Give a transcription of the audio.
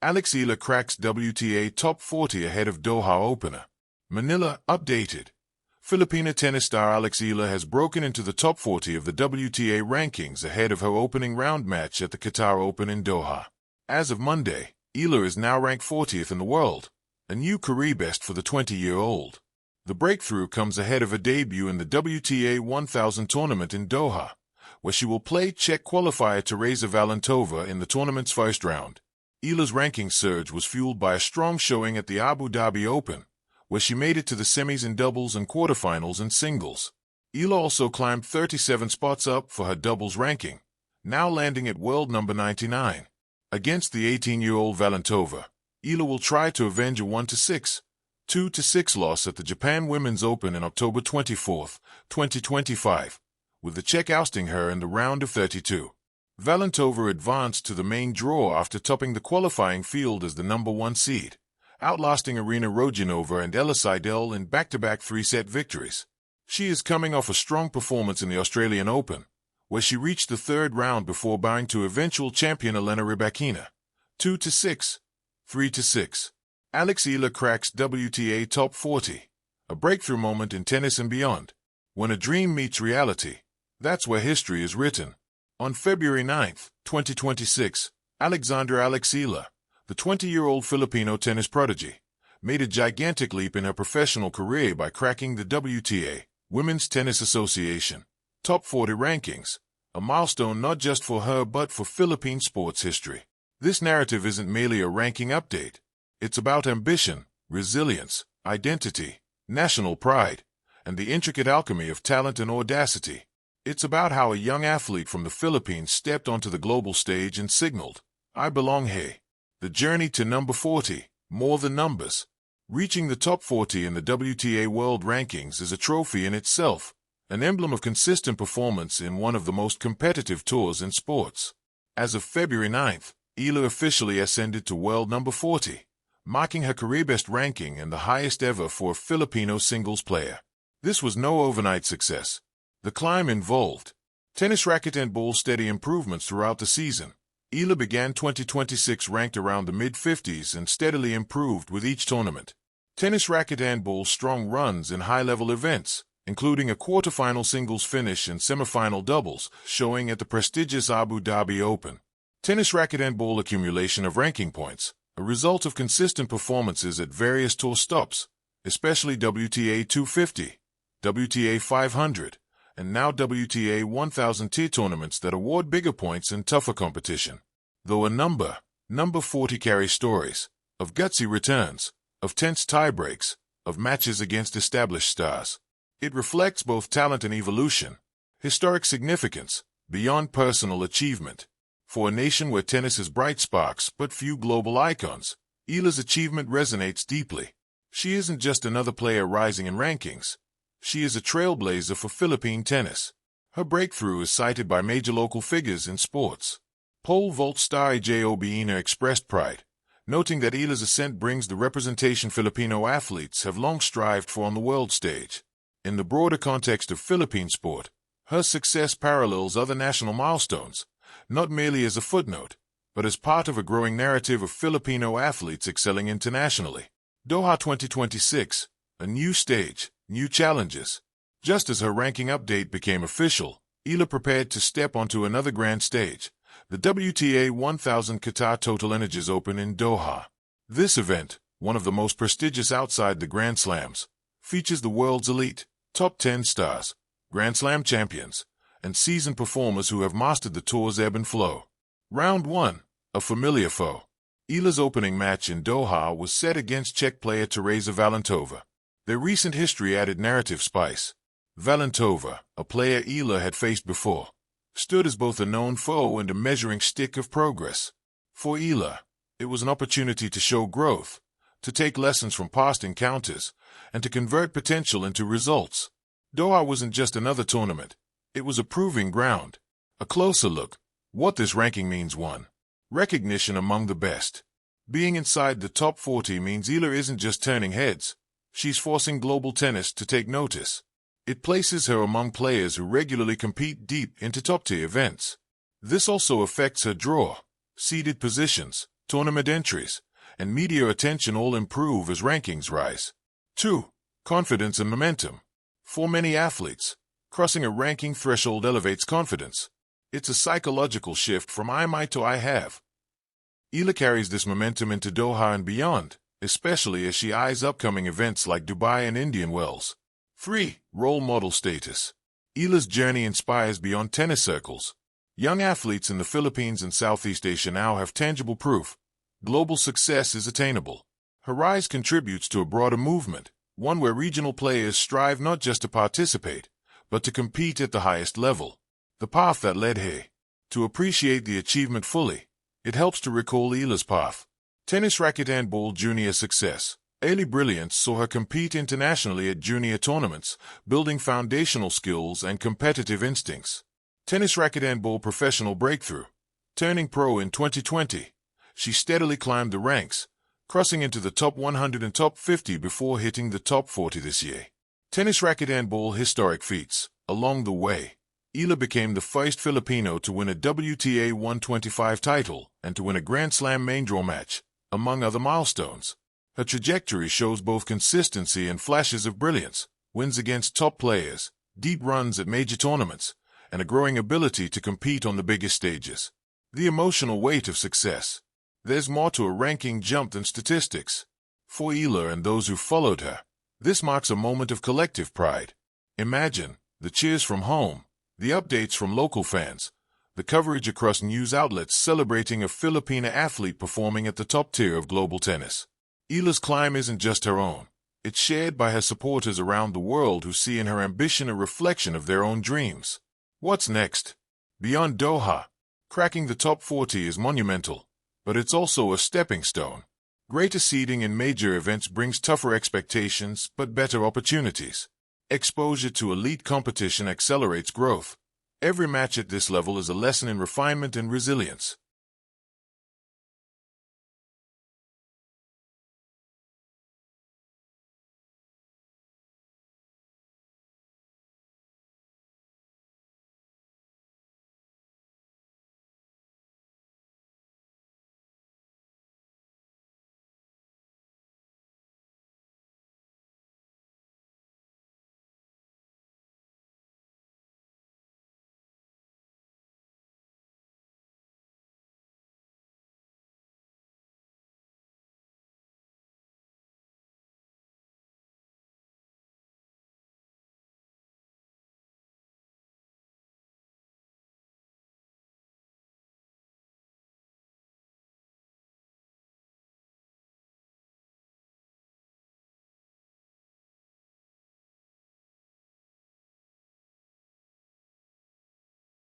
Eala cracks WTA top 40 ahead of Doha opener. Manila, updated. Filipina tennis star Eala has broken into the top 40 of the WTA rankings ahead of her opening round match at the Qatar Open in Doha. As of Monday, Eala is now ranked 40th in the world, a new career best for the 20-year-old. The breakthrough comes ahead of a debut in the WTA 1000 tournament in Doha, where she will play Czech qualifier Tereza Valentova in the tournament's first round. Eala's ranking surge was fueled by a strong showing at the Abu Dhabi Open, where she made it to the semis in doubles and quarterfinals in singles. Eala also climbed 37 spots up for her doubles ranking, now landing at world number 99. Against the 18-year-old Valentova, Eala will try to avenge a 1-6, 2-6 loss at the Japan Women's Open in October 24, 2025, with the Czech ousting her in the round of 32. Valentova advanced to the main draw after topping the qualifying field as the number 1 seed, outlasting Arina Rodionova and Eala Seidel in back-to-back 3-set victories. She is coming off a strong performance in the Australian Open, where she reached the third round before bowing to eventual champion Elena Rybakina, 2-6, 3-6. Eala cracks WTA top 40, a breakthrough moment in tennis and beyond. When a dream meets reality, that's where history is written. On February 9, 2026, Eala, the 20-year-old Filipino tennis prodigy, made a gigantic leap in her professional career by cracking the WTA, Women's Tennis Association, top 40 rankings, a milestone not just for her but for Philippine sports history. This narrative isn't merely a ranking update. It's about ambition, resilience, identity, national pride, and the intricate alchemy of talent and audacity. It's about how a young athlete from the Philippines stepped onto the global stage and signaled, "I belong here." The journey to number 40, more than numbers. Reaching the top 40 in the WTA World Rankings is a trophy in itself, an emblem of consistent performance in one of the most competitive tours in sports. As of February 9th, Eala officially ascended to world number 40, marking her career-best ranking and the highest ever for a Filipino singles player. This was no overnight success. The climb involved tennis racket and ball steady improvements throughout the season. Eala began 2026 ranked around the mid-50s and steadily improved with each tournament. Tennis racket and ball strong runs in high-level events, including a quarterfinal singles finish and semifinal doubles, showing at the prestigious Abu Dhabi Open. Tennis racket and ball accumulation of ranking points, a result of consistent performances at various tour stops, especially WTA 250, WTA 500, and now WTA 1000 tier tournaments that award bigger points and tougher competition. Though a number 40 carries stories of gutsy returns, of tense tiebreaks, of matches against established stars. It reflects both talent and evolution, historic significance, beyond personal achievement. For a nation where tennis has bright sparks but few global icons, Eala's achievement resonates deeply. She isn't just another player rising in rankings. She is a trailblazer for Philippine tennis. Her breakthrough is cited by major local figures in sports. Pole vault star Job Ina expressed pride, noting that Eala's ascent brings the representation Filipino athletes have long strived for on the world stage. In the broader context of Philippine sport, her success parallels other national milestones, not merely as a footnote, but as part of a growing narrative of Filipino athletes excelling internationally. Doha 2026, a new stage, new challenges. Just as her ranking update became official, Eala prepared to step onto another grand stage, the WTA 1000 Qatar Total Energies Open in Doha. This event, one of the most prestigious outside the Grand Slams, features the world's elite, top 10 stars, Grand Slam champions, and seasoned performers who have mastered the tour's ebb and flow. Round 1, a familiar foe. Eala's opening match in Doha was set against Czech player Tereza Valentova. Their recent history added narrative spice. Valentova, a player Eala had faced before, stood as both a known foe and a measuring stick of progress. For Eala, it was an opportunity to show growth, to take lessons from past encounters, and to convert potential into results. Doha wasn't just another tournament. It was a proving ground. A closer look. What this ranking means: 1. Recognition among the best. Being inside the top 40 means Eala isn't just turning heads. She's forcing global tennis to take notice. It places her among players who regularly compete deep into top-tier events. This also affects her draw, seeded positions, tournament entries, and media attention all improve as rankings rise. 2. Confidence and momentum. For many athletes, crossing a ranking threshold elevates confidence. It's a psychological shift from I might to I have. Eala carries this momentum into Doha and beyond, especially as she eyes upcoming events like Dubai and Indian Wells. 3. Role model status. Eala's journey inspires beyond tennis circles. Young athletes in the Philippines and Southeast Asia now have tangible proof. Global success is attainable. Her rise contributes to a broader movement, one where regional players strive not just to participate, but to compete at the highest level. The path that led her. To appreciate the achievement fully, it helps to recall Eala's path. Tennis racket and ball junior success. Early brilliance saw her compete internationally at junior tournaments, building foundational skills and competitive instincts. Tennis racket and ball professional breakthrough. Turning pro in 2020, she steadily climbed the ranks, crossing into the top 100 and top 50 before hitting the top 40 this year. Tennis racket and ball historic feats. Along the way, Eala became the first Filipino to win a WTA 125 title and to win a Grand Slam main draw match, among other milestones. Her trajectory shows both consistency and flashes of brilliance, wins against top players, deep runs at major tournaments, and a growing ability to compete on the biggest stages. The emotional weight of success. There's more to a ranking jump than statistics. For Eala and those who followed her, this marks a moment of collective pride. Imagine the cheers from home, the updates from local fans, the coverage across news outlets celebrating a Filipina athlete performing at the top tier of global tennis. Eala's climb isn't just her own. It's shared by her supporters around the world who see in her ambition a reflection of their own dreams. What's next? Beyond Doha, cracking the top 40 is monumental, but it's also a stepping stone. Greater seeding in major events brings tougher expectations but better opportunities. Exposure to elite competition accelerates growth. Every match at this level is a lesson in refinement and resilience.